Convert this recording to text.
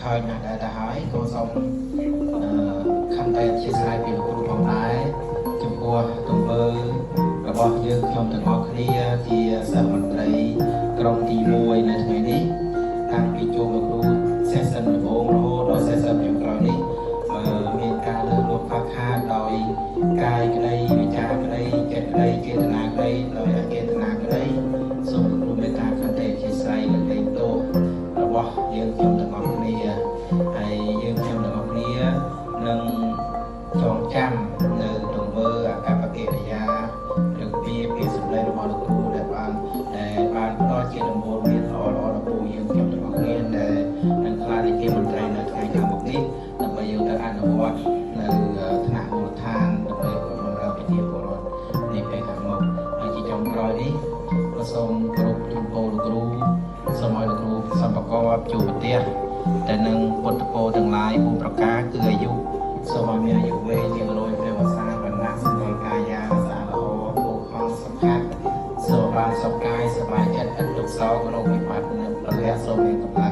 ខើចណាស់ដែរទៅហើយក៏សូមខំតែជាស្រាយពីលោកគ្រូផងដែរចំពោះទង្វើរបស់យើងខ្ញុំទាំងអស់គ្នាជាសិស្សមន្ត្រីក្រុមទី1នៅថ្ងៃនេះតាំងពីជួបលោកគ្រូសេសសិនដំបូងរហូតដល់សេសសិនចុងក្រោយនេះមានការលើកលោកខ្វះខាតដោយកាយក្តីវិចារក្តីចិត្តក្តីចេតនាក្តីដោយអចេតនាក្តីសូមលោកគ្រូមេត្តាខន្តីជាស្រ័យនិងលែងទោសរបស់យើងខ្ញុំទាំងអស់គ្នាហើយយើងខ្ញុំទាំងអស់គ្នានឹងចងចាំនៅទង្វើអាកប្បកិរិយាឬពាក្យសម្ដីរបស់លោកគ្រូដែលបានផ្ដល់ជាដំបូន្មានល្អដល់ពូយើងខ្ញុំទាំងអស់គ្នាដែលនឹងខ្លាចជាមន្ត្រីនៅថ្ងៃខាងមុខនេះដើម្បីយើងទៅអនុវត្តនៅថ្នាក់មូលដ្ឋានដើម្បីបម្រើប្រជាពលរដ្ឋនេះពេលខាងមុខហើយជាចុងក្រោយនេះក៏សូមគោរពជូនពរលោកគ្រូសូមឲ្យលោកគ្រូសម្បកបជួបប្រទេសតែនឹងពុទ្ធពរទាំងឡាយ4ប្រការគឺអាយុសូមឲ្យមានអាយុវែងជា100ព្រះវស្សាវណ្ណៈសម្បូរកាយាសាល្អពុខអង្គសុខៈសូមបានសុខកាយសប្បាយចិត្តឥតទុក្ខសោករោគវិបត្តិនិងពលៈសូមមានកម្លាំង